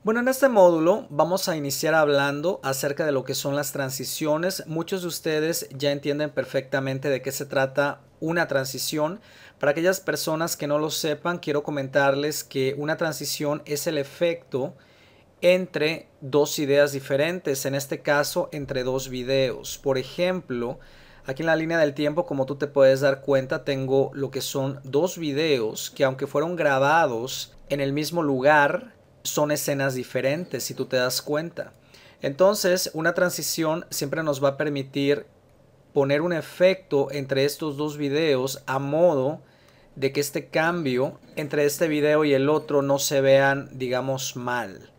Bueno, en este módulo vamos a iniciar hablando acerca de lo que son las transiciones. Muchos de ustedes ya entienden perfectamente de qué se trata una transición. Para aquellas personas que no lo sepan, quiero comentarles que una transición es el efecto entre dos ideas diferentes, en este caso entre dos videos. Por ejemplo, aquí en la línea del tiempo, como tú te puedes dar cuenta, tengo lo que son dos videos que, aunque fueron grabados en el mismo lugar, son escenas diferentes, si tú te das cuenta. Entonces, una transición siempre nos va a permitir poner un efecto entre estos dos videos a modo de que este cambio entre este video y el otro no se vean, digamos, mal.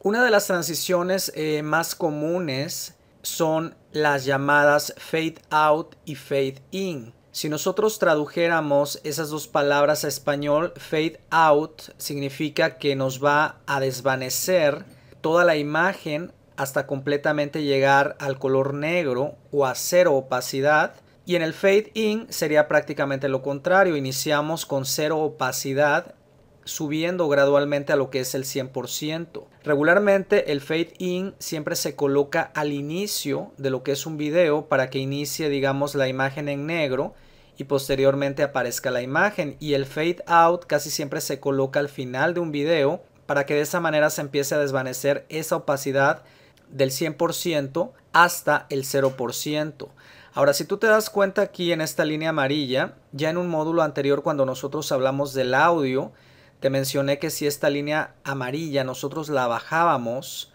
Una de las transiciones más comunes son las llamadas fade out y fade in. Si nosotros tradujéramos esas dos palabras a español, fade out significa que nos va a desvanecer toda la imagen hasta completamente llegar al color negro o a cero opacidad. Y en el fade in sería prácticamente lo contrario. Iniciamos con cero opacidad, subiendo gradualmente a lo que es el 100%. Regularmente el fade in siempre se coloca al inicio de lo que es un video para que inicie, digamos, la imagen en negro y posteriormente aparezca la imagen, y el fade out casi siempre se coloca al final de un video para que de esa manera se empiece a desvanecer esa opacidad del 100% hasta el 0%. Ahora, si tú te das cuenta aquí en esta línea amarilla, ya en un módulo anterior cuando nosotros hablamos del audio, te mencioné que si esta línea amarilla nosotros la bajábamos,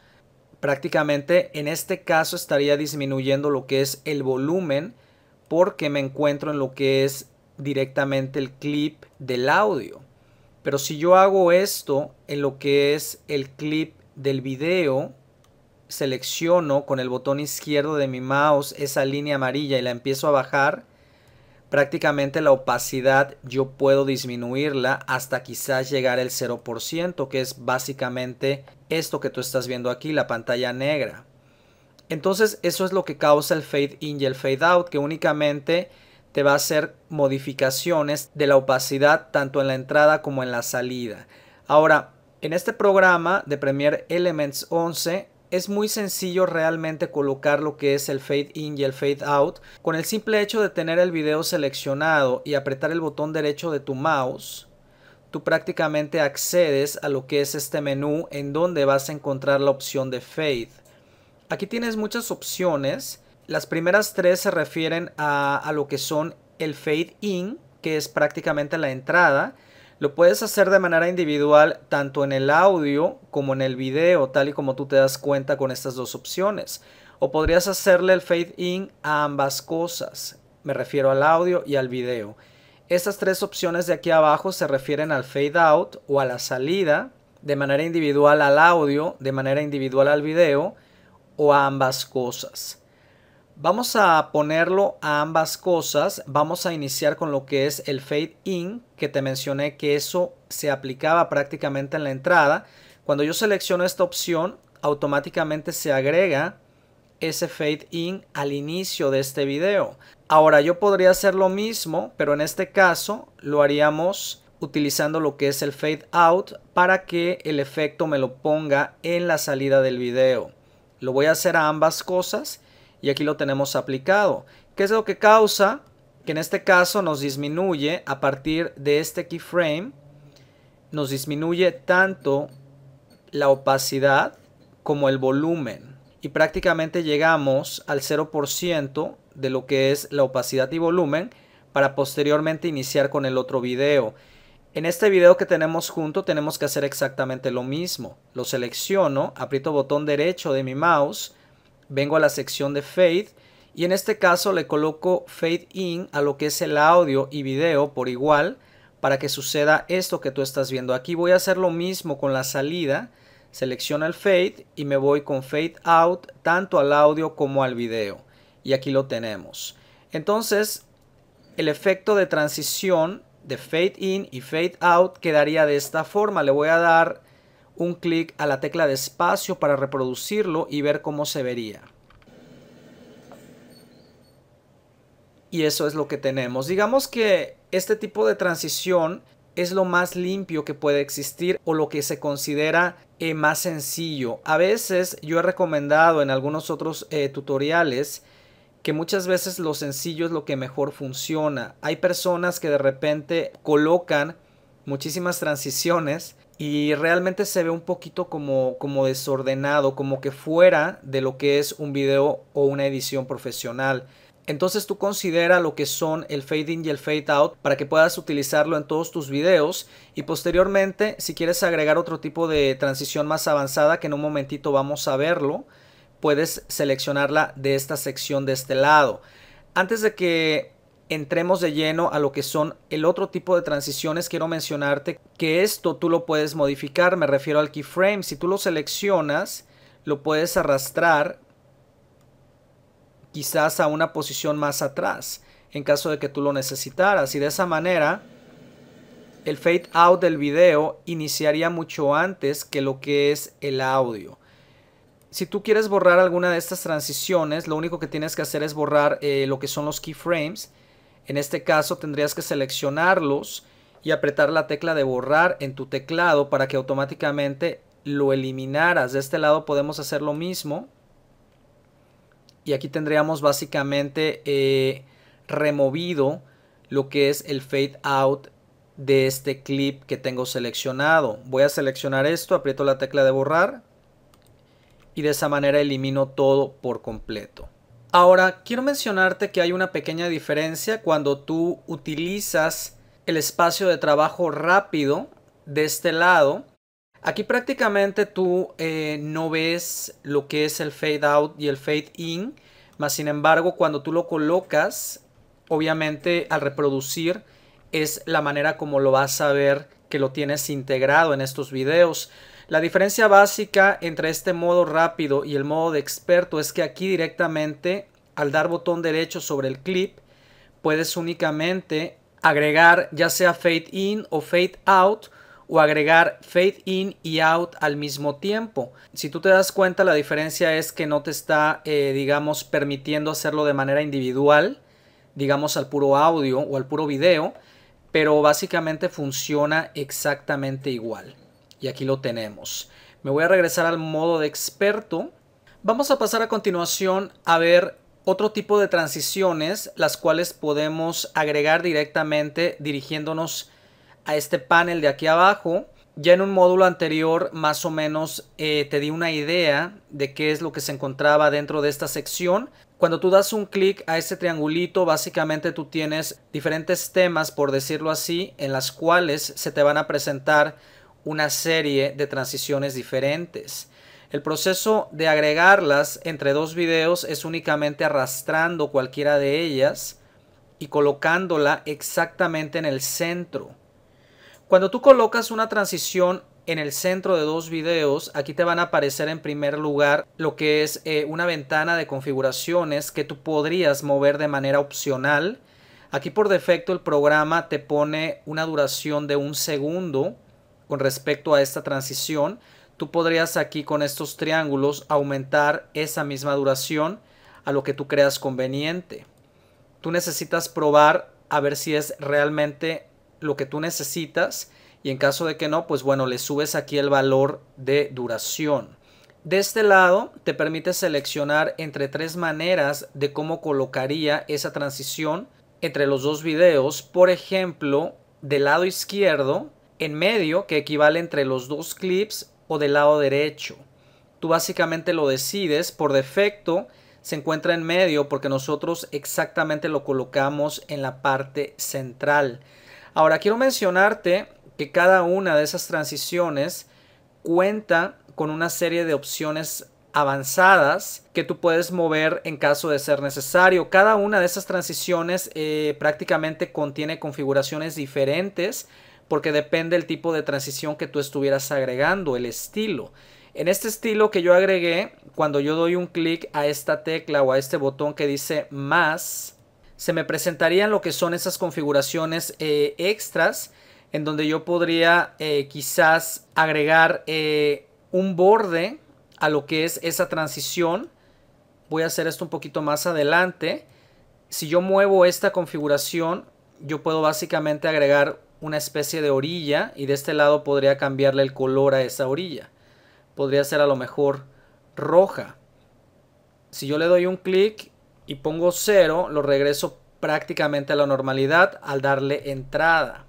prácticamente en este caso estaría disminuyendo lo que es el volumen, porque me encuentro en lo que es directamente el clip del audio. Pero si yo hago esto en lo que es el clip del video, selecciono con el botón izquierdo de mi mouse esa línea amarilla y la empiezo a bajar, prácticamente la opacidad yo puedo disminuirla hasta quizás llegar al 0%, que es básicamente esto que tú estás viendo aquí, la pantalla negra. Entonces eso es lo que causa el fade in y el fade out, que únicamente te va a hacer modificaciones de la opacidad tanto en la entrada como en la salida. Ahora, en este programa de Premiere Elements 11 es muy sencillo realmente colocar lo que es el fade in y el fade out. Con el simple hecho de tener el video seleccionado y apretar el botón derecho de tu mouse, tú prácticamente accedes a lo que es este menú en donde vas a encontrar la opción de fade. Aquí tienes muchas opciones. Las primeras tres se refieren a lo que son el fade in, que es prácticamente la entrada. Lo puedes hacer de manera individual tanto en el audio como en el video, tal y como tú te das cuenta con estas dos opciones. O podrías hacerle el fade in a ambas cosas. Me refiero al audio y al video. Estas tres opciones de aquí abajo se refieren al fade out o a la salida, de manera individual al audio, de manera individual al video, o a ambas cosas. Vamos a ponerlo a ambas cosas. Vamos a iniciar con lo que es el fade in, que te mencioné que eso se aplicaba prácticamente en la entrada. Cuando yo selecciono esta opción, automáticamente se agrega ese fade in al inicio de este video. Ahora yo podría hacer lo mismo, pero en este caso lo haríamos utilizando lo que es el fade out para que el efecto me lo ponga en la salida del video. Lo voy a hacer a ambas cosas y aquí lo tenemos aplicado. ¿Qué es lo que causa? Que en este caso nos disminuye a partir de este keyframe, nos disminuye tanto la opacidad como el volumen. Y prácticamente llegamos al 0% de lo que es la opacidad y volumen para posteriormente iniciar con el otro video. En este video que tenemos junto tenemos que hacer exactamente lo mismo. Lo selecciono, aprieto botón derecho de mi mouse, vengo a la sección de Fade y en este caso le coloco Fade In a lo que es el audio y video por igual para que suceda esto que tú estás viendo. Aquí voy a hacer lo mismo con la salida. Selecciono el Fade y me voy con Fade Out tanto al audio como al video. Y aquí lo tenemos. Entonces, el efecto de transición de Fade In y Fade Out quedaría de esta forma. Le voy a dar un clic a la tecla de espacio para reproducirlo y ver cómo se vería. Y eso es lo que tenemos. Digamos que este tipo de transición es lo más limpio que puede existir o lo que se considera más sencillo. A veces yo he recomendado en algunos otros tutoriales que muchas veces lo sencillo es lo que mejor funciona. Hay personas que de repente colocan muchísimas transiciones y realmente se ve un poquito como desordenado, como que fuera de lo que es un video o una edición profesional. Entonces tú considera lo que son el fade in y el fade out para que puedas utilizarlo en todos tus videos, y posteriormente si quieres agregar otro tipo de transición más avanzada, que en un momentito vamos a verlo, puedes seleccionarla de esta sección de este lado. Antes de que entremos de lleno a lo que son el otro tipo de transiciones, quiero mencionarte que esto tú lo puedes modificar. Me refiero al keyframe. Si tú lo seleccionas, lo puedes arrastrar quizás a una posición más atrás en caso de que tú lo necesitaras, y de esa manera el fade out del video iniciaría mucho antes que lo que es el audio. Si tú quieres borrar alguna de estas transiciones, lo único que tienes que hacer es borrar lo que son los keyframes. En este caso tendrías que seleccionarlos y apretar la tecla de borrar en tu teclado para que automáticamente lo eliminaras. De este lado podemos hacer lo mismo. Y aquí tendríamos básicamente removido lo que es el fade out de este clip que tengo seleccionado. Voy a seleccionar esto, aprieto la tecla de borrar y de esa manera elimino todo por completo. Ahora quiero mencionarte que hay una pequeña diferencia cuando tú utilizas el espacio de trabajo rápido de este lado. Aquí prácticamente tú no ves lo que es el fade out y el fade in, mas sin embargo cuando tú lo colocas, obviamente al reproducir es la manera como lo vas a ver que lo tienes integrado en estos videos. La diferencia básica entre este modo rápido y el modo de experto es que aquí directamente al dar botón derecho sobre el clip puedes únicamente agregar ya sea fade in o fade out, o agregar fade in y out al mismo tiempo. Si tú te das cuenta, la diferencia es que no te está digamos permitiendo hacerlo de manera individual, digamos al puro audio o al puro video, pero básicamente funciona exactamente igual. Y aquí lo tenemos. Me voy a regresar al modo de experto. Vamos a pasar a continuación a ver otro tipo de transiciones, las cuales podemos agregar directamente dirigiéndonos a este panel de aquí abajo. Ya en un módulo anterior más o menos te di una idea de qué es lo que se encontraba dentro de esta sección. Cuando tú das un clic a este triangulito, básicamente tú tienes diferentes temas, por decirlo así, en las cuales se te van a presentar una serie de transiciones diferentes. El proceso de agregarlas entre dos videos es únicamente arrastrando cualquiera de ellas y colocándola exactamente en el centro. Cuando tú colocas una transición en el centro de dos videos, aquí te van a aparecer en primer lugar lo que es una ventana de configuraciones que tú podrías mover de manera opcional. Aquí por defecto el programa te pone una duración de 1 segundo con respecto a esta transición. Tú podrías aquí con estos triángulos aumentar esa misma duración a lo que tú creas conveniente. Tú necesitas probar a ver si es realmente lo que tú necesitas, y en caso de que no, pues bueno, le subes aquí el valor de duración. De este lado te permite seleccionar entre 3 maneras de cómo colocaría esa transición entre los dos videos. Por ejemplo, del lado izquierdo, en medio, que equivale entre los dos clips, o del lado derecho. Tú básicamente lo decides. Por defecto se encuentra en medio porque nosotros exactamente lo colocamos en la parte central. Ahora quiero mencionarte que cada una de esas transiciones cuenta con una serie de opciones avanzadas que tú puedes mover en caso de ser necesario. Cada una de esas transiciones prácticamente contiene configuraciones diferentes porque depende del tipo de transición que tú estuvieras agregando, el estilo. En este estilo que yo agregué, cuando yo doy un clic a esta tecla o a este botón que dice más, se me presentarían lo que son esas configuraciones extras, en donde yo podría quizás agregar un borde a lo que es esa transición. Voy a hacer esto un poquito más adelante. Si yo muevo esta configuración, yo puedo básicamente agregar una especie de orilla y de este lado podría cambiarle el color a esa orilla. Podría ser a lo mejor roja. Si yo le doy un clic y pongo 0, lo regreso prácticamente a la normalidad al darle entrada.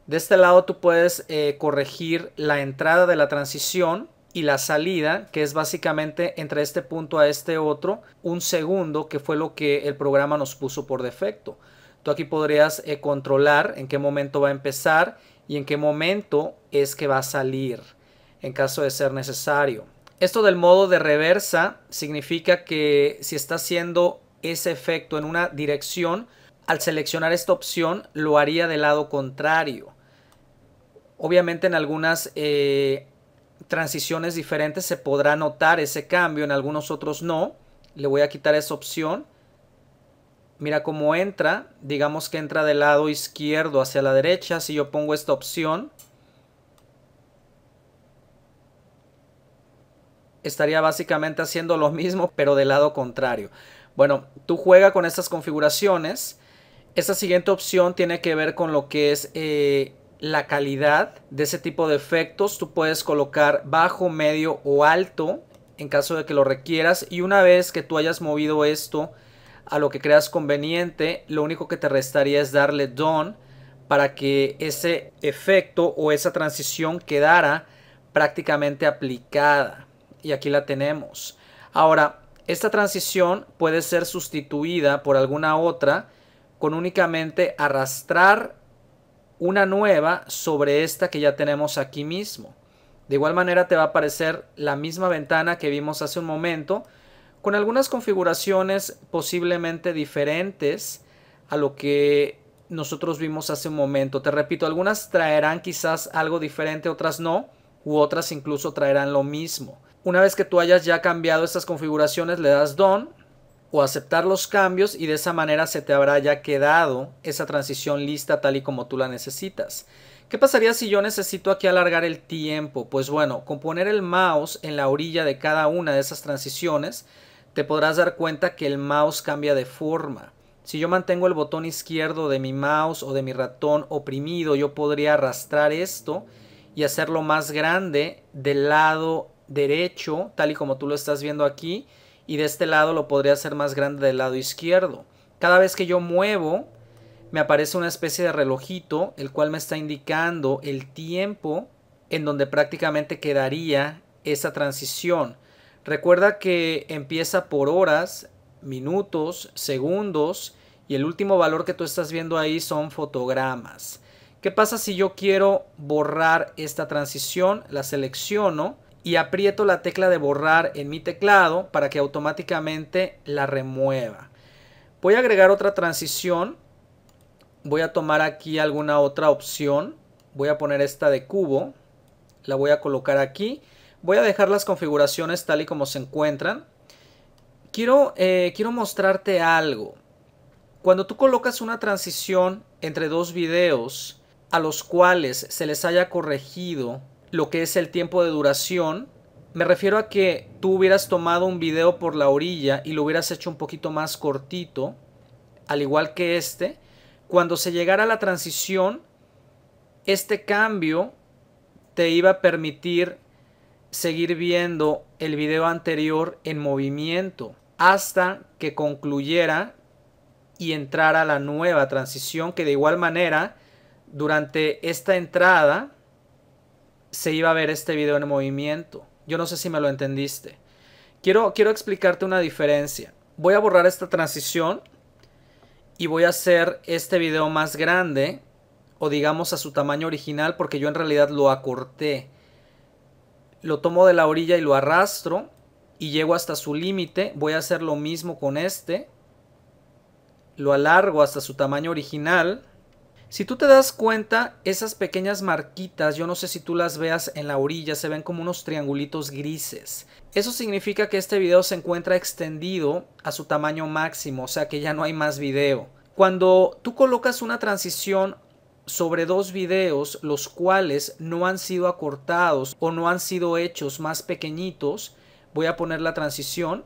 De este lado tú puedes corregir la entrada de la transición y la salida, que es básicamente entre este punto a este otro, un segundo, que fue lo que el programa nos puso por defecto. Tú aquí podrías controlar en qué momento va a empezar y en qué momento es que va a salir, en caso de ser necesario. Esto del modo de reversa significa que si está haciendo ese efecto en una dirección, al seleccionar esta opción lo haría del lado contrario. Obviamente en algunas transiciones diferentes se podrá notar ese cambio, en algunos otros no. Le voy a quitar esa opción. Mira cómo entra, digamos que entra del lado izquierdo hacia la derecha. Si yo pongo esta opción, estaría básicamente haciendo lo mismo, pero del lado contrario. Bueno, tú juega con estas configuraciones. Esta siguiente opción tiene que ver con lo que es la calidad de ese tipo de efectos. Tú puedes colocar bajo, medio o alto en caso de que lo requieras. Y una vez que tú hayas movido esto a lo que creas conveniente, lo único que te restaría es darle done para que ese efecto o esa transición quedara prácticamente aplicada. Y aquí la tenemos. Ahora, esta transición puede ser sustituida por alguna otra con únicamente arrastrar una nueva sobre esta que ya tenemos aquí mismo. De igual manera te va a aparecer la misma ventana que vimos hace un momento, con algunas configuraciones posiblemente diferentes a lo que nosotros vimos hace un momento. Te repito, algunas traerán quizás algo diferente, otras no, u otras incluso traerán lo mismo. Una vez que tú hayas ya cambiado estas configuraciones, le das Done o aceptar los cambios y de esa manera se te habrá ya quedado esa transición lista tal y como tú la necesitas. ¿Qué pasaría si yo necesito aquí alargar el tiempo? Pues bueno, con poner el mouse en la orilla de cada una de esas transiciones, te podrás dar cuenta que el mouse cambia de forma. Si yo mantengo el botón izquierdo de mi mouse o de mi ratón oprimido, yo podría arrastrar esto y hacerlo más grande del lado derecho, tal y como tú lo estás viendo aquí, y de este lado lo podría hacer más grande del lado izquierdo. Cada vez que yo muevo, me aparece una especie de relojito, el cual me está indicando el tiempo en donde prácticamente quedaría esa transición. Recuerda que empieza por horas, minutos, segundos, y el último valor que tú estás viendo ahí son fotogramas. ¿Qué pasa si yo quiero borrar esta transición? La selecciono y aprieto la tecla de borrar en mi teclado para que automáticamente la remueva. Voy a agregar otra transición. Voy a tomar aquí alguna otra opción. Voy a poner esta de cubo. La voy a colocar aquí. Voy a dejar las configuraciones tal y como se encuentran. Quiero mostrarte algo. Cuando tú colocas una transición entre dos videos a los cuales se les haya corregido lo que es el tiempo de duración, me refiero a que tú hubieras tomado un video por la orilla y lo hubieras hecho un poquito más cortito, al igual que este. Cuando se llegara a la transición, este cambio te iba a permitir seguir viendo el video anterior en movimiento hasta que concluyera y entrara la nueva transición, que de igual manera durante esta entrada se iba a ver este video en movimiento. Yo no sé si me lo entendiste. Quiero explicarte una diferencia. Voy a borrar esta transición y voy a hacer este video más grande, o digamos a su tamaño original, porque yo en realidad lo acorté. Lo tomo de la orilla y lo arrastro y llego hasta su límite. Voy a hacer lo mismo con este. Lo alargo hasta su tamaño original. Si tú te das cuenta, esas pequeñas marquitas, yo no sé si tú las veas en la orilla, se ven como unos triangulitos grises. Eso significa que este video se encuentra extendido a su tamaño máximo, o sea que ya no hay más video. Cuando tú colocas una transición sobre dos videos, los cuales no han sido acortados o no han sido hechos más pequeñitos, voy a poner la transición.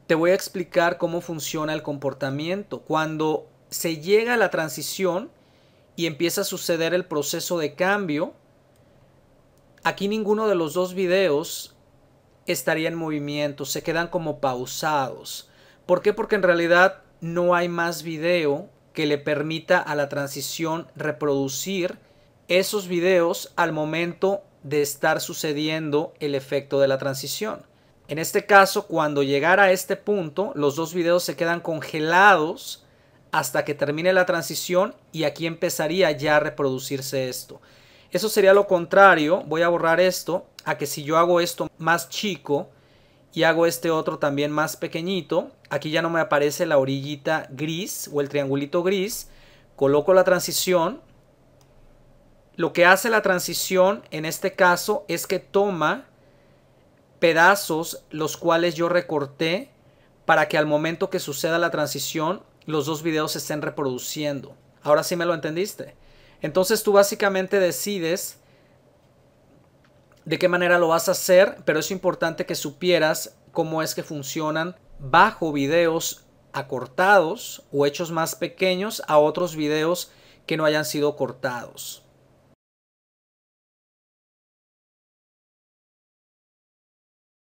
Te voy a explicar cómo funciona el comportamiento. Cuando se llega a la transición y empieza a suceder el proceso de cambio, aquí ninguno de los dos videos estaría en movimiento, se quedan como pausados. ¿Por qué? Porque en realidad no hay más video que le permita a la transición reproducir esos videos al momento de estar sucediendo el efecto de la transición. En este caso, cuando llegara a este punto, los dos videos se quedan congelados hasta que termine la transición y aquí empezaría ya a reproducirse esto. Eso sería lo contrario, voy a borrar esto, a que si yo hago esto más chico y hago este otro también más pequeñito, aquí ya no me aparece la orillita gris o el triangulito gris, coloco la transición. Lo que hace la transición en este caso es que toma pedazos los cuales yo recorté para que al momento que suceda la transición los dos videos se estén reproduciendo. Ahora sí me lo entendiste. Entonces tú básicamente decides de qué manera lo vas a hacer, pero es importante que supieras cómo es que funcionan bajo videos acortados o hechos más pequeños a otros videos que no hayan sido cortados.